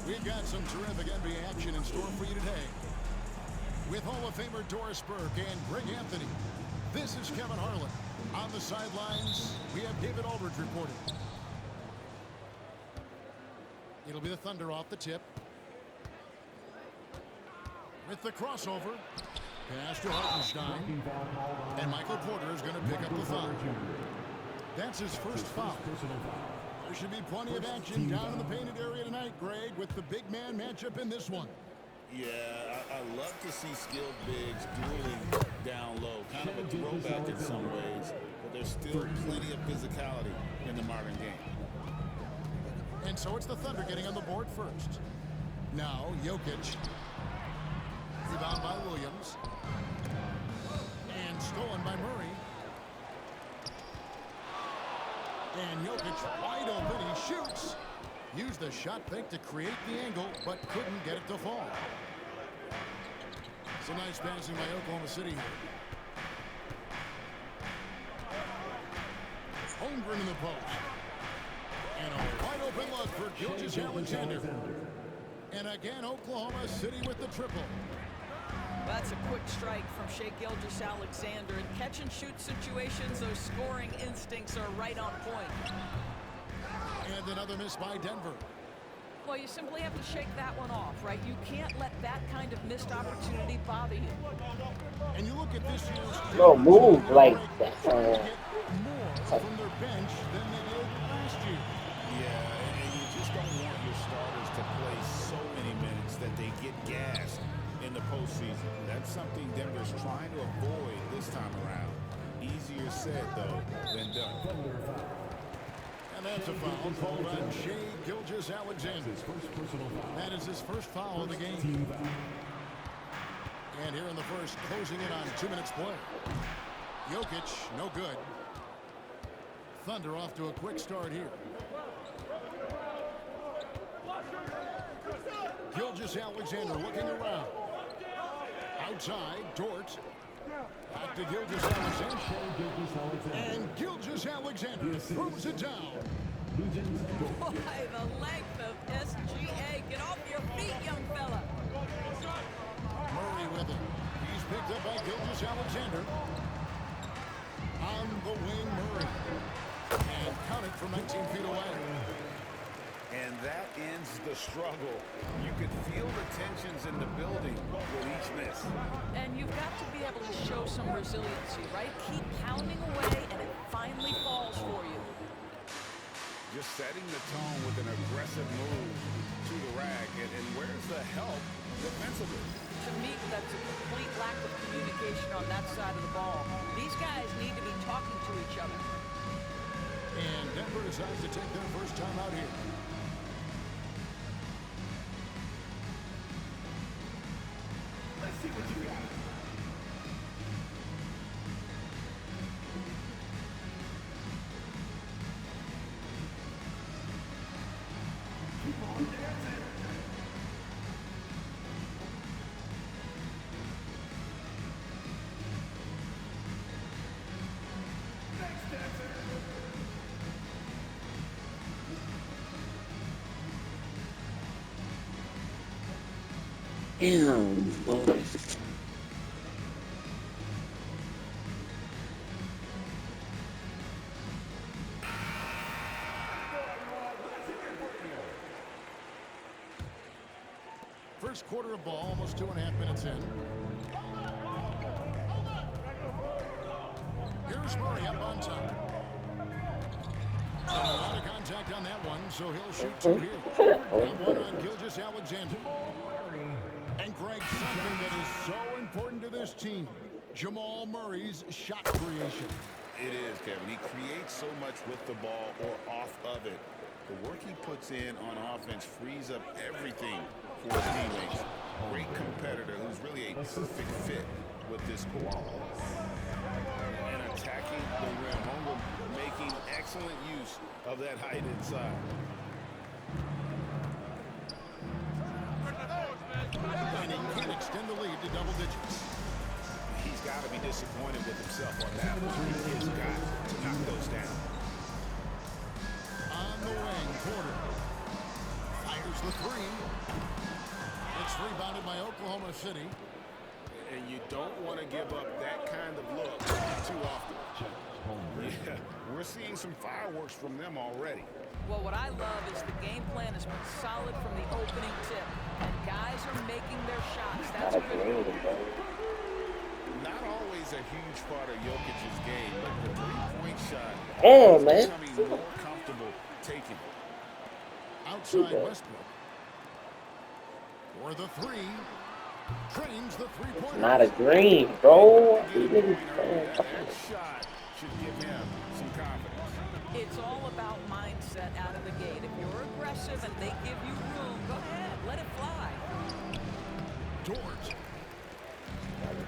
We've got some terrific NBA action in store for you today. With Hall of Famer Doris Burke and Greg Anthony, this is Kevin Harlan. On the sidelines, we have David Aldridge reporting. It'll be the Thunder off the tip. With the crossover. Pass to Hartenstein. And Michael Porter is going to pick up the foul. That's his first foul. There should be plenty of action down in the painted area tonight, Greg, with the big man matchup in this one. Yeah, I love to see skilled bigs dueling down low. Kind of a throwback in some ways, but there's still plenty of physicality in the modern game. And so it's the Thunder getting on the board first. Now, Jokic. Rebound by Williams. And stolen by Murray. And Jokic wide open. He shoots. Used the shot fake to create the angle, but couldn't get it to fall. Some nice passing by Oklahoma City here. Holmgren in the post. And a wide open look for Gilgeous-Alexander. And again, Oklahoma City with the triple. That's a quick strike from Shai Gilgeous-Alexander. In catch-and-shoot situations, those scoring instincts are right on point. And another miss by Denver. Well, you simply have to shake that one off, right? You can't let that kind of missed opportunity bother you. And you look at this year's No move like that. more from their bench than they did last year. Yeah, and you just don't want your starters to play so many minutes that they get gassed in the postseason. That's something Denver's trying to avoid this time around. Easier said, though, than done. And that's a foul called on Shai Gilgeous-Alexander. That is his first foul of the game. And here in the first, closing in on 2 minutes play. Jokic, no good. Thunder off to a quick start here. Gilgeous-Alexander looking around. Outside, Dort. Back to Gilgeous-Alexander. And Gilgeous-Alexander throws it down. Boy, the length of SGA. Get off your feet, young fella. Murray with it. He's picked up by Gilgeous-Alexander. On the wing, Murray. And counted from 19 feet away. And that ends the struggle. You could feel the tensions in the building with each miss. And you've got to be able to show some resiliency, right? Keep pounding away, and it finally falls for you. Just setting the tone with an aggressive move to the rack. And where's the help defensively? To me, that's a complete lack of communication on that side of the ball. These guys need to be talking to each other. And Denver decides to take their first time out here. Let's see what you got. Keep on dancing. Next dancer. Damn, boy. First quarter of ball, almost 2.5 minutes in. Here's Murray up on top. A lot of contact on that one, so he'll shoot two here. And one on Gilgeous-Alexander. And Greg, something that is so important to this team, Jamal Murray's shot creation. It is, Kevin. He creates so much with the ball or off of it. The work he puts in on offense frees up everything for his teammates. Great competitor who's really a perfect fit with this squad. And attacking the rim. Holmgren making excellent use of that height inside. And he can extend the lead to double digits. He's got to be disappointed with himself on that one. He has got to knock those down. On the wing, Porter fires the three. It's rebounded by Oklahoma City. And you don't want to give up that kind of look too often. Yeah, we're seeing some fireworks from them already. Well, what I love is the game plan has been solid from the opening tip. And guys are making their shots. That's Not a good. green, bro. Not always a huge part of Jokic's game, but the three-point shot Damn, is man. becoming more comfortable taking. Outside Westbrook. For the three. Trains the three-pointer. Not a green, bro. These niggas That playing. shot should give him some confidence. It's all about mindset out of the gate. If you're aggressive and they give you room, go ahead, let it fly. Dort.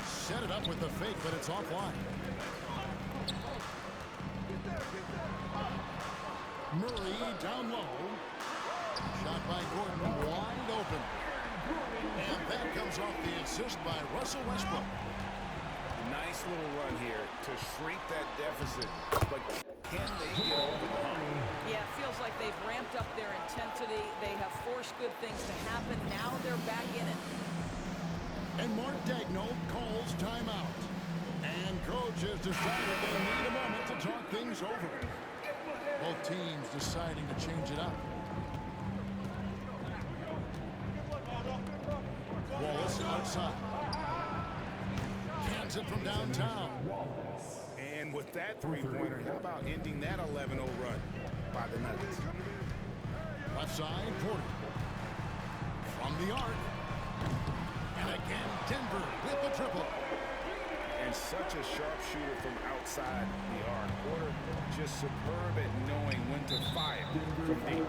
Set it up with the fake, but it's offline. Murray down low. Shot by Gordon, wide open. And that comes off the assist by Russell Westbrook. Nice little run here to shrink that deficit, but can they get over the hump? Yeah, it feels like they've ramped up their intensity. They have forced good things to happen. Now they're back in it. And Mark Daigneault calls timeout. And coach has decided they need a moment to talk things over. Both teams deciding to change it up. Wallace outside. Cans it from downtown. And with that three-pointer, how about ending that 11-0 run by the Nuggets? Left side, Porter. From the arc. And again, Denver with the triple. And such a sharpshooter from outside the arc. Porter just superb at knowing when to fire from deep.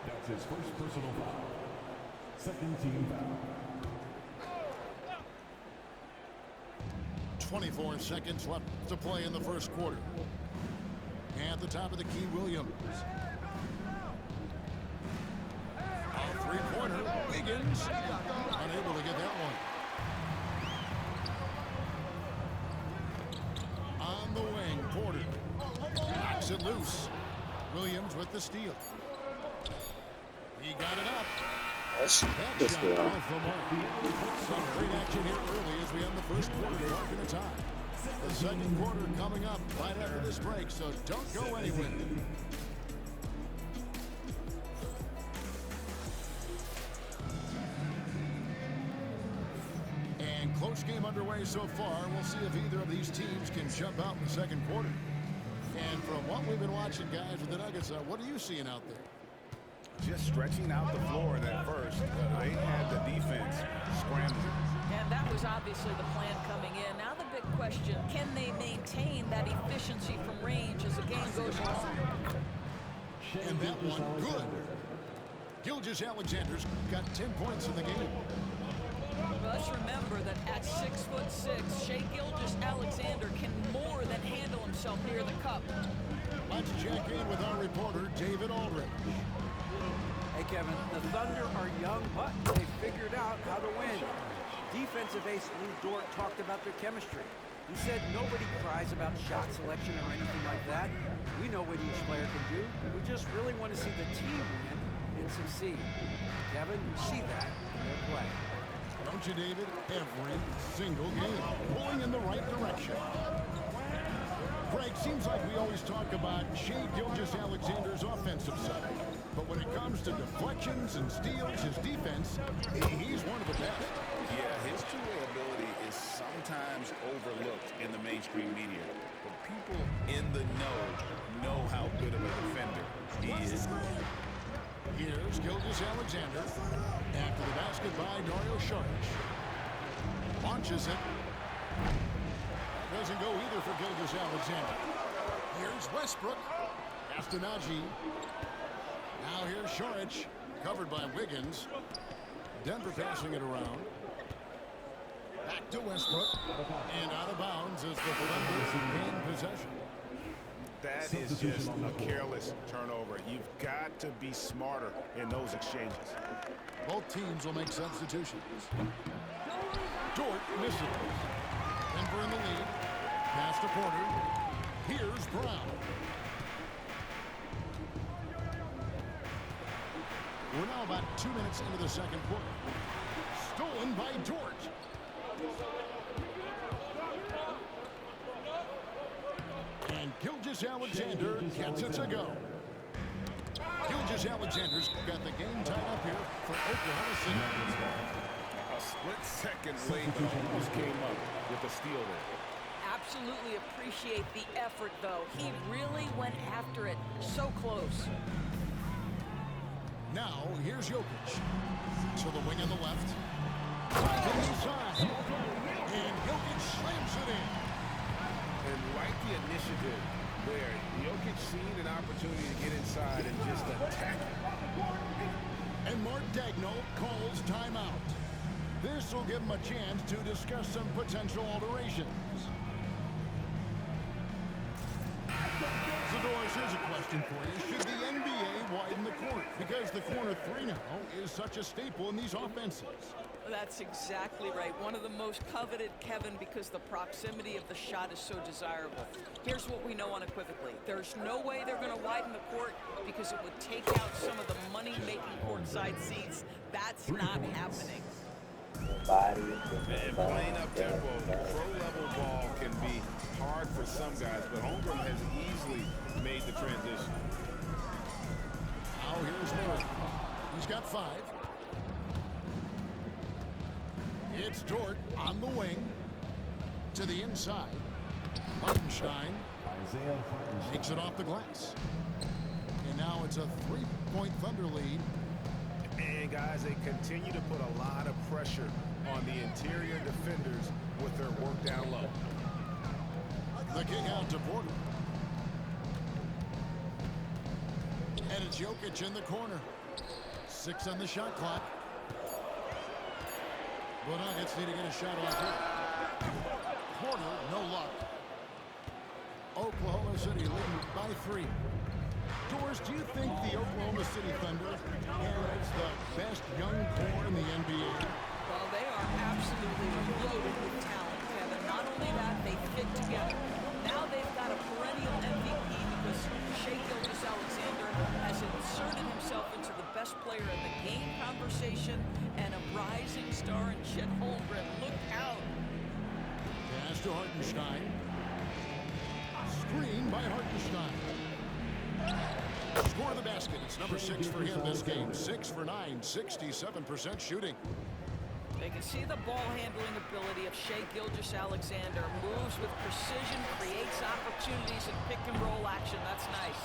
That's his first personal foul. Second team foul. 24 seconds left to play in the first quarter. At the top of the key, Williams. A three-pointer. Wiggins unable to get that one. On the wing, Porter knocks it loose. Williams with the steal. He got it up. That's That this shot one. off the mark. Some great action here early as we end the first quarter, talking to time. The second quarter coming up right after this break, so don't go anywhere. And close game underway so far. We'll see if either of these teams can jump out in the second quarter. And from what we've been watching, guys, with the Nuggets, what are you seeing out there? Just stretching out the floor in that first. They had the defense scrambling. And that was obviously the plan coming in. Now the big question, can they maintain that efficiency from range as the game goes along? And that one, good. Gilgeous-Alexander's got 10 points in the game. Well, let's remember that at 6'6", Shai Gilgeous-Alexander can more than handle himself near the cup. Let's check in with our reporter, David Aldridge. Hey, Kevin, the Thunder are young, but they figured out how to win. Defensive ace Lou Dort talked about their chemistry. He said nobody cries about shot selection or anything like that. We know what each player can do. We just really want to see the team win and succeed. Kevin, you see that in their play. Don't you, David? Every single game. Pulling in the right direction. Greg, seems like we always talk about Shai Gilgeous-Alexander's offensive side. But when it comes to deflections and steals, his defense, he's one of the best. Yeah, his two-way ability is sometimes overlooked in the mainstream media. But people in the know how good of a defender he is. Here's Gilgeous-Alexander. After the basket by Dario Saric. Launches it. That doesn't go either for Gilgeous-Alexander. Here's Westbrook. Castanagi. Now here's Saric. Covered by Wiggins. Denver passing it around. Back to Westbrook. And out of bounds as the Thunder gain possession. That is just a careless turnover. You've got to be smarter in those exchanges. Both teams will make substitutions. Dort misses. Denver in the lead. Pass to Porter. Here's Brown. We're now about 2 minutes into the second quarter. Stolen by Dort. And Gilgeous-Alexander gets it to go. Gilgeous-Alexander's got the game tied up here for Oklahoma City. A split second late, but almost came up with a steal there. Absolutely appreciate the effort, though. He really went after it. So close. Now, here's Jokic. To the wing on the left. Right inside. And Jokic slams it in. And like the initiative there, Jokic seen an opportunity to get inside and just attack it. And Mark Daigneault calls timeout. This will give him a chance to discuss some potential alterations. Zadorus, here's a question for you. Should the NBA widen the court? Because the corner three now is such a staple in these offenses. That's exactly right. One of the most coveted, Kevin, because the proximity of the shot is so desirable. Here's what we know unequivocally. There's no way they're going to widen the court because it would take out some of the money-making courtside seats. That's not happening. And playing up tempo, pro-level ball can be hard for some guys, but Holmgren has easily made the transition. Now here's Murray. He's got 5. It's Dort on the wing. To the inside. Hartenstein takes it off the glass. And now it's a 3-point Thunder lead. And guys, they continue to put a lot of pressure on the interior defenders with their work down low. The kick out to Porter. And it's Jokic in the corner. 6 on the shot clock. The Nuggets need to get a shot off here. Porter, no luck. Oklahoma City leading by 3. Doris, do you think the Oklahoma City Thunder has the best young core in the NBA? Well, they are absolutely loaded with talent, Kevin. Not only that, they fit together. Now they've got a perennial MVP because Shai Gilgeous-Alexander has inserted himself into the best player in the game conversation and a rising star in Chet Holmgren. Look out. Pass to Hartenstein. Screen by Hartenstein. Score the basket. It's number 6 for him this game. 6 for 9, 67% shooting. They can see the ball handling ability of Shai Gilgeous-Alexander. Moves with precision, creates opportunities in pick and roll action. That's nice.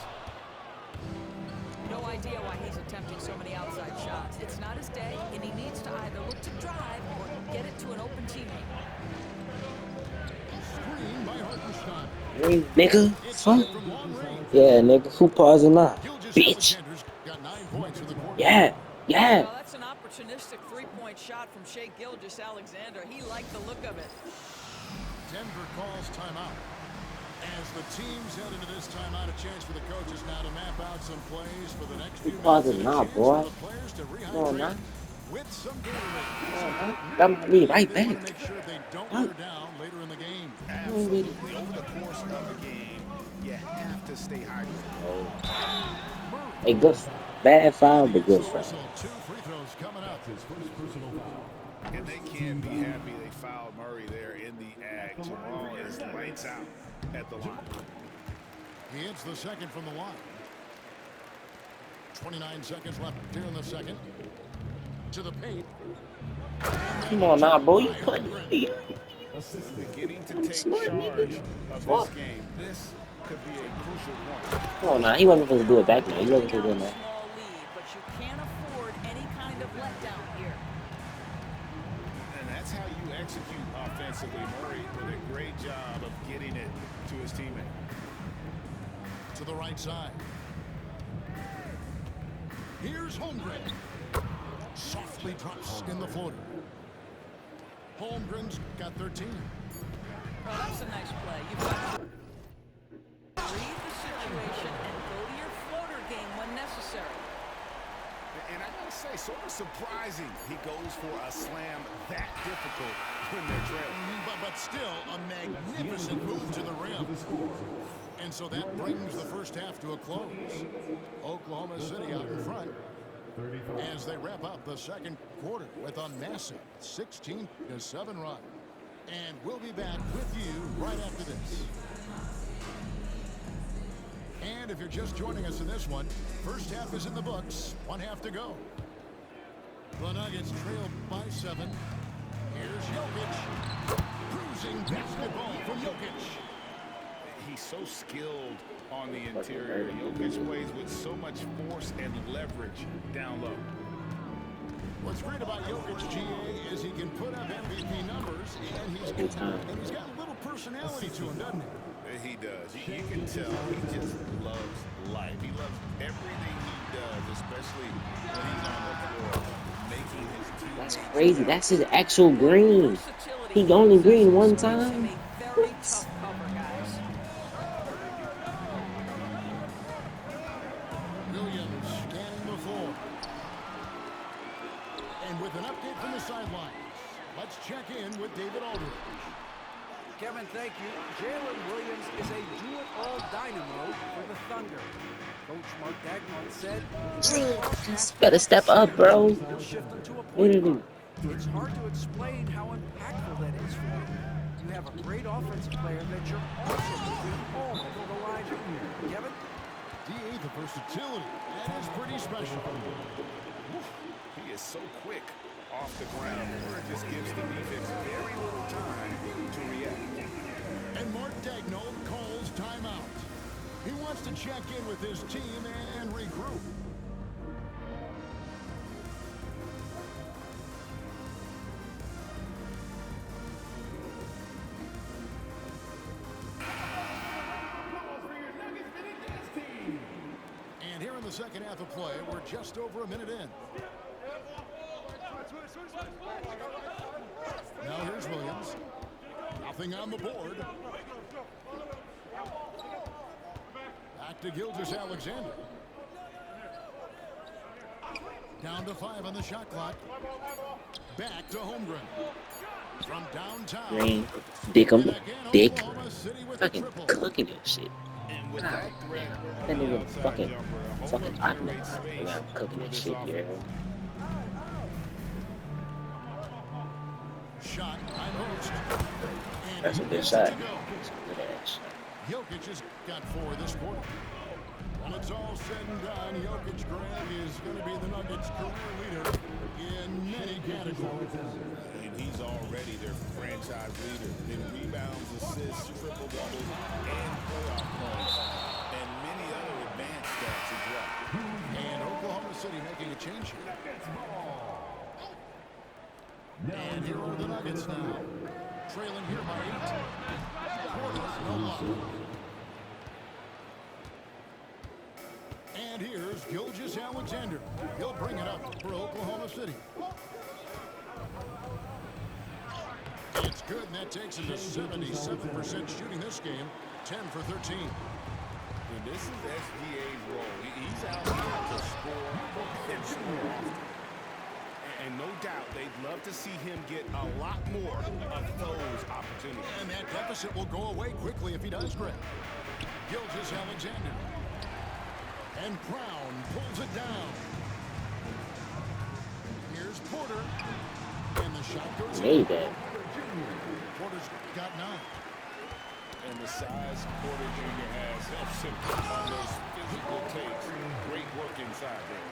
No idea why he's attempting so many outside shots. It's not his day, and he needs to either look to drive or get it to an open teammate. Screen by Hartenstein. Hey, nigga. It's Fuck. from long range. Yeah, nigga. Who pausing now? Bitch. Gilgeous-Alexander's got 9 points for the quarter. Yeah. Yeah. Well, that's an opportunistic three-point shot from Shai Gilgeous-Alexander. He liked the look of it. Denver calls timeout. As the teams head into this timeout, a chance for the coaches now to map out some plays for the next few minutes. pausing And a now, chance boy. for the players to Come on, rehydrate now. with some Gatorade. I'm gonna be right They want back. to make sure they don't wear down later in the game. Absolutely. Over the course of the game, you have to stay hydrated. Hey, good. Bad foul, but good foul. Whistle, 2 free throws coming up. His first personal foul. And they can't be happy they fouled Murray there in the act. Jamal is lights out at the line. He hits the second from the line. 29 seconds left here in the second. To the paint. Come on now, bro. You couldn't. Beginning to take charge of this game. This could be a crucial point. Come on now. He wasn't supposed to do it back now. He wasn't supposed to do it Small now. lead, but you can't afford any kind of letdown here. And that's how you execute offensively. Murray did a great job of getting it to his teammate. To the right side. Here's Holmgren. Softly drops in the floater. Holmgren's got 13. Oh, that's a nice play. You've got to read the situation and go to your floater game when necessary. And I gotta say, sort of surprising he goes for a slam that difficult when they're trailing. But still a magnificent move to the rim. And so that brings the first half to a close. Oklahoma City out in front, 35. as they wrap up the second quarter with a massive 16-7 run. And we'll be back with you right after this. And if you're just joining us in this one, first half is in the books, 1 half to go. The Nuggets trail by 7. Here's Jokic. Cruising basketball from Jokic. He's so skilled on the interior. Jokic plays with so much force and leverage down low. What's great about Jokic, GA, is he can put up MVP numbers, and he's got a little personality to him, doesn't he? He does. You can tell he just loves life. He loves everything he does, especially when he's on the floor, making his team. That's crazy. That's his actual green. He only green one time. Very tough cover, guys. Williams scanning the floor. And with an update from the sidelines, let's check in with David Aldridge. Kevin, thank you. Jalen Williams is a do-it-all dynamo for the Thunder. Coach Mark Dagnall said, Just better step up, bro. he'll shift him to a point Literally. guard. It's hard to explain how impactful that is for you. You have a great offensive player that you're also moving all over the line. Kevin? DA, the versatility. That is pretty special. He is so quick off the ground. It just gives the defense very little time to react. And Mark Dagnall calls timeout. He wants to check in with his team and regroup. And here in the second half of play, we're just over a minute in. Now here's Williams. Nothing on the board. Back to Gilgeous-Alexander. Down to 5 on the shot clock. Back to Holmgren. From downtown. Green. Dick him. And again, Dick. Oklahoma City with a Fucking triple. cooking that shit. And with God that threat, That nigga outside fucking jumper, fucking Oklahoma hot generates man. space I'm cooking for that this shit here. offense. Shot by Post. And That's a he good gets it shot. to go. That's a good ass. Jokic has got 4 this quarter. When it's all said and done, Jokic, Greg, is going to be the Nuggets' career leader in many categories. And he's already their franchise leader in rebounds, assists, triple doubles, and playoff points, and many other advanced stats as well. And Oklahoma City making a change here. And here are the Nuggets now, trailing here by 8. Portis, no luck. And here's Gilgeous-Alexander. He'll bring it up for Oklahoma City. It's good, and that takes him to 77% shooting this game, 10 for 13. And this is SGA's role. He's out here to score and score often. And no doubt they'd love to see him get a lot more of those opportunities. And that deficit will go away quickly if he does, Greg. Gilgeous-Alexander. And Brown pulls it down. Here's Porter. And the shot goes in. Made that. Porter's got 9. And the size Porter Jr. has helps him on those physical takes. Great work inside there.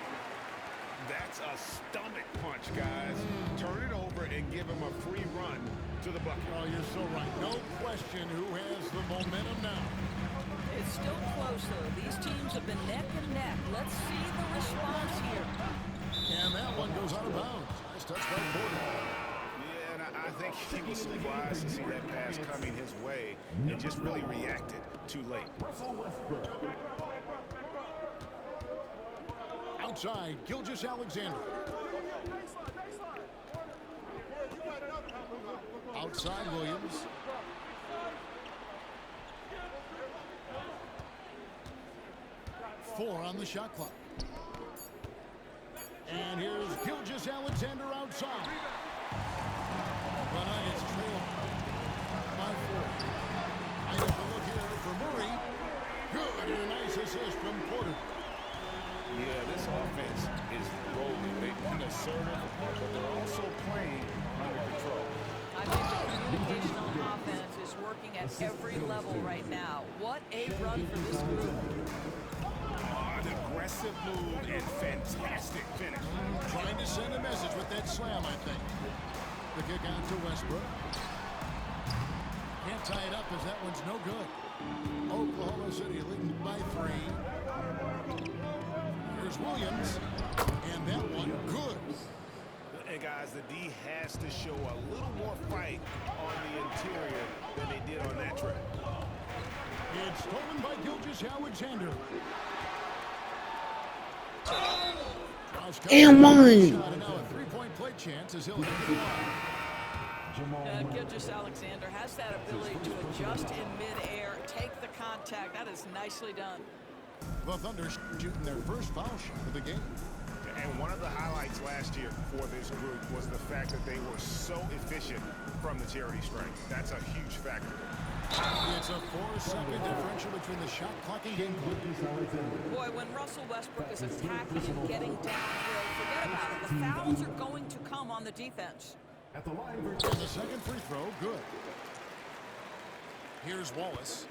That's a stomach punch, guys. Turn it over and give him a free run to the bucket. Oh, you're so right. No question who has the momentum now. It's still close, though. These teams have been neck and neck. Let's see the response here. And that one goes out of bounds. Nice touch by Porter. Yeah, and I think he was surprised to see that pass coming his way and just really reacted too late. Outside, Gilgeous-Alexander. Outside, Williams. Four on the shot clock. And here's Gilgeous-Alexander outside. The Nuggets trail by 4. I have to look here for Murray. Good, and a nice assist from Porter. Yeah, this offense is assertive, but they're also playing under control. I think the communication on offense is working at every level right now. What a run for this group. An aggressive move and fantastic finish. Trying to send a message with that slam, I think. The kick out to Westbrook. Can't tie it up as that one's no good. Oklahoma City leading by 3. Here's Williams. And that one good. And guys, the D has to show a little more fight on the interior than they did on that trip. It's stolen by Gilgeous-Alexander. And one. Now a three-point play chance as he'll hit the line. Gilgeous-Alexander has that ability to adjust in midair, take the contact. That is nicely done. The Thunder shooting their first foul shot of the game. And one of the highlights last year for this group was the fact that they were so efficient from the charity stripe. That's a huge factor. It's a 4-second differential between the shot clock and game clock. Boy, when Russell Westbrook is attacking and getting downhill, forget about it. The fouls are going to come on the defense. At the line for And the second free throw, good. Here's Wallace.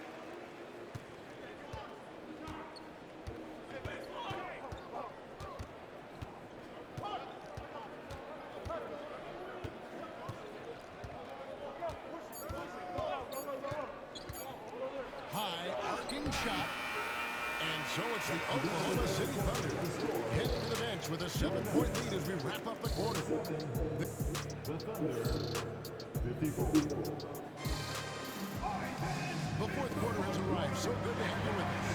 High arcing shot. And so it's the Oklahoma City Thunder heading to the bench with a 7-point lead as we wrap up the quarter. the Thunder, 54. The fourth quarter has arrived. So good to have you with us.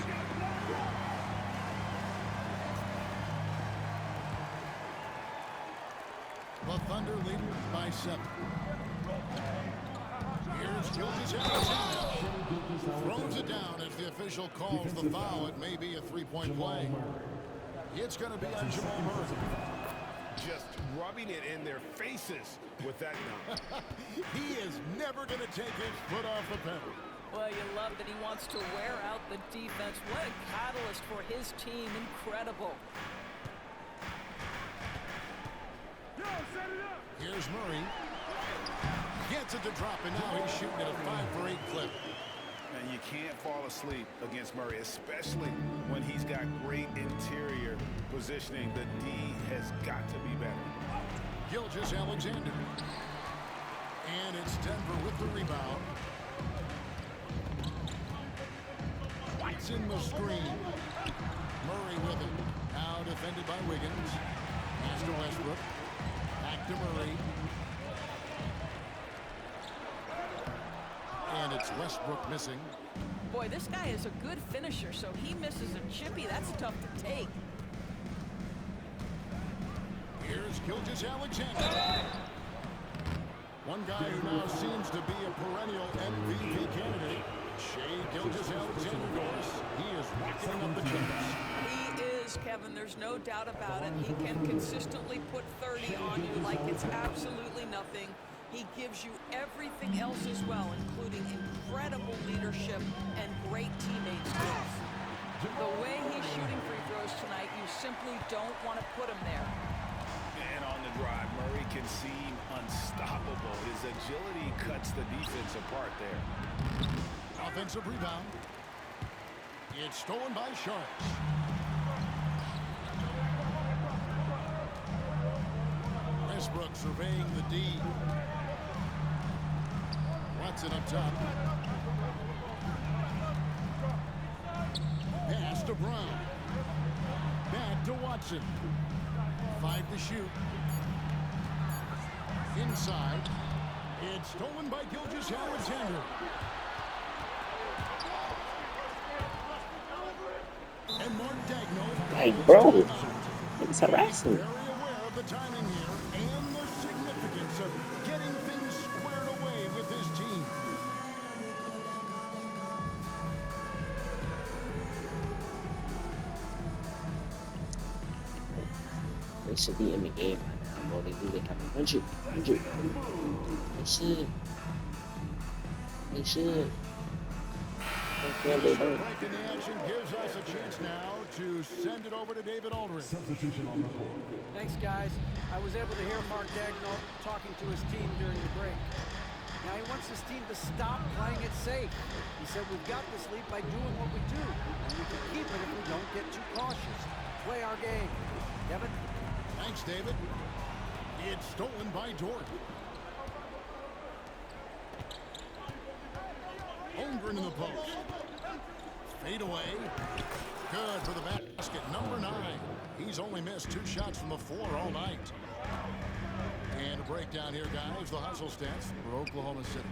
The Thunder leading by 7. Here's Gilgeous-Alexander. Throws it down as the official calls the foul. It may be a three-point play. It's going to be on Jamal Murray. Just rubbing it in their faces with that dunk. He is never going to take his foot off the pedal. Well, you love that he wants to wear out the defense. What a catalyst for his team. Incredible. Here's Murray. Gets it to drop, and now he's shooting at a 5-for-8 clip. And you can't fall asleep against Murray, especially when he's got great interior positioning. The D has got to be better. Gilgeous-Alexander. And it's Denver with the rebound. White's in the screen. Murray with it. Now defended by Wiggins. Pass to Westbrook. Back to Murray. And it's Westbrook missing. Boy, this guy is a good finisher, so he misses a chippy. That's tough to take. Here's Gilgeous-Alexander. One guy who now seems to be a perennial MVP candidate. Shai Gilgeous-Alexander Doris. He is racking up the chips. He is, Kevin. There's no doubt about it. He can consistently put 30 on you like it's absolutely nothing. He gives you everything else as well, including incredible leadership and great teammate skills. The way he's shooting free throws tonight, you simply don't want to put him there. And on the drive, Murray can seem unstoppable. His agility cuts the defense apart there. Offensive rebound. It's stolen by Sharks. Westbrook surveying the D. Watson up top. Pass to Brown. Back to Watson. 5 to shoot. Inside. It's stolen by Gilgeous-Alexander. And Mark Daigneault. Like, bro, it's harassing. Very aware of the timing here and the significance of getting things squared away with his team. They should be in the game right now, bro. They do. They have 100. They should. They should. Yeah, they don't. Break in the action gives us a chance now to send it over to David Aldridge. Substitution on the court. Thanks, guys. I was able to hear Mark Dagnall talking to his team during the break. Now he wants his team to stop playing it safe. He said, we've got this lead by doing what we do, and we can keep it if we don't get too cautious. Play our game. Kevin? Thanks, David. It's stolen by Dort. Holmgren in the post. Fade away. Good for the basket. Number 9. He's only missed 2 shots from the floor all night. And a breakdown here, guys. The hustle stats for Oklahoma City.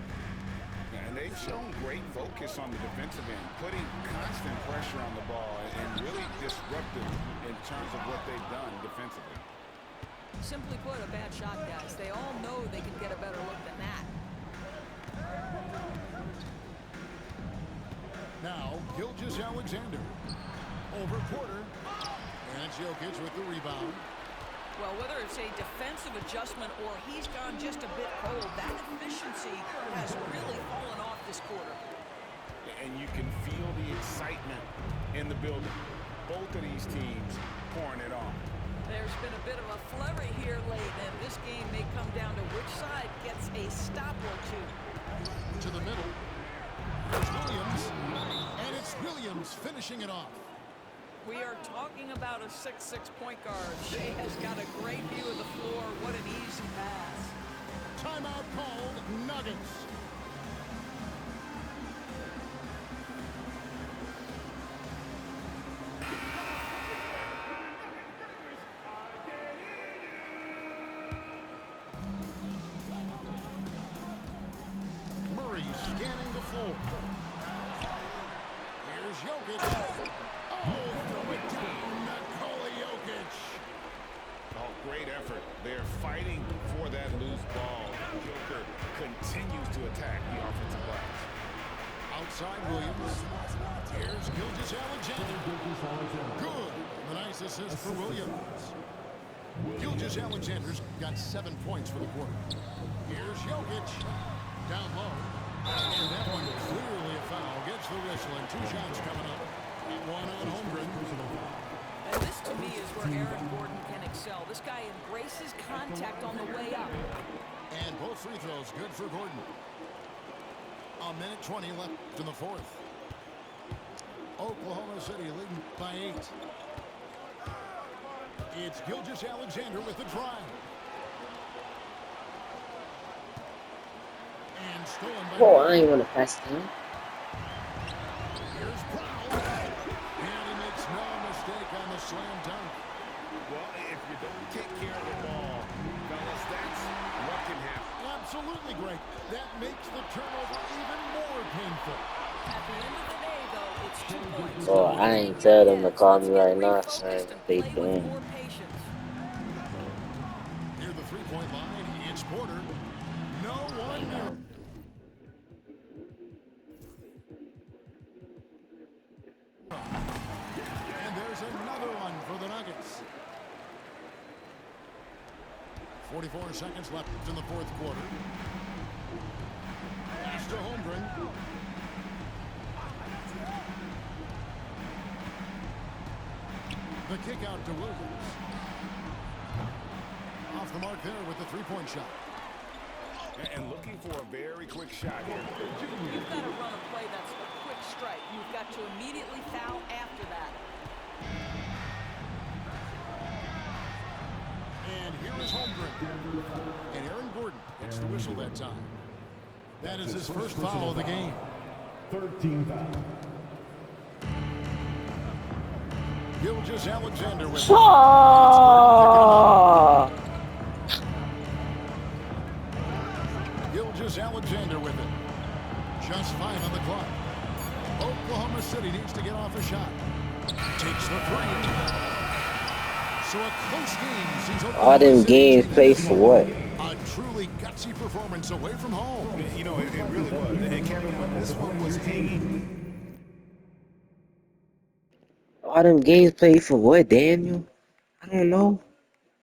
And they've shown great focus on the defensive end, putting constant pressure on the ball and really disruptive in terms of what they've done defensively. Simply put, a bad shot, guys. They all know they can get a better look than that. Now, Gilgeous Alexander. Over Porter. And it's Jokic with the rebound. Well, whether it's a defensive adjustment or he's gone just a bit cold, that efficiency has really fallen off this quarter. And you can feel the excitement in the building. Both of these teams pouring it on. There's been a bit of a flurry here late, and this game may come down to which side gets a stop or two. To the middle. There's Williams. And it's Williams finishing it off. We are talking about a 6'6" point guard. Shea has got a great view of the floor. What an easy pass. Timeout called. Nuggets. Murray scanning the floor. Here's Jokic. Oh, throw it down. Nikola Jokic. Oh, great effort. They're fighting for that loose ball. Joker continues to attack the offensive glass. Outside Williams. Here's Gilgeous Alexander. Good. The nice assist for Williams. Gilgeous Alexander's got 7 points for the quarter. Here's Jokic. Down low. And that one clearly a foul. Gets the whistle and 2 shots coming up. One on Holmgren. And this, to me, is where Aaron Gordon can excel. This guy embraces contact on the way up. And both free throws good for Gordon. A minute 20 left in the fourth. Oklahoma City leading by 8. It's Gilgeous Alexander with the drive. And stolen by... Oh, I ain't want to pass it down. Here's Brown. And he makes no mistake on the slam dunk. Well, if you don't take care of the ball, fellas, that's what can happen. Absolutely great. That makes the turnover even more painful. At the end of the day, though, it's 2 points. Oh, I ain't tell them to call me right now, son. They Play with doing. more patience. Near the three-point line, it's Porter. No one near. And there's another one for the Nuggets. 44 seconds left in the fourth quarter. Pass to Holmgren. The kick out to Williams. Off the mark there with the three-point shot. And looking for a very quick shot here. You've got to run a play that's a quick strike. You've got to immediately foul after that. And here is Holmgren. And Aaron Gordon hits the whistle that time. That is his first foul of the game. 13 foul. Gilgeous Alexander with Oh! Gilgeous Alexander with it. Just 5 on the clock. Oklahoma City needs to get off a shot. Takes the three. So a close game sees Oklahoma All them City games take played this for one. what? A truly gutsy performance away from home. You know, it really was. And Kevin, this one was hanging. All them games played for what, Daniel? I don't know.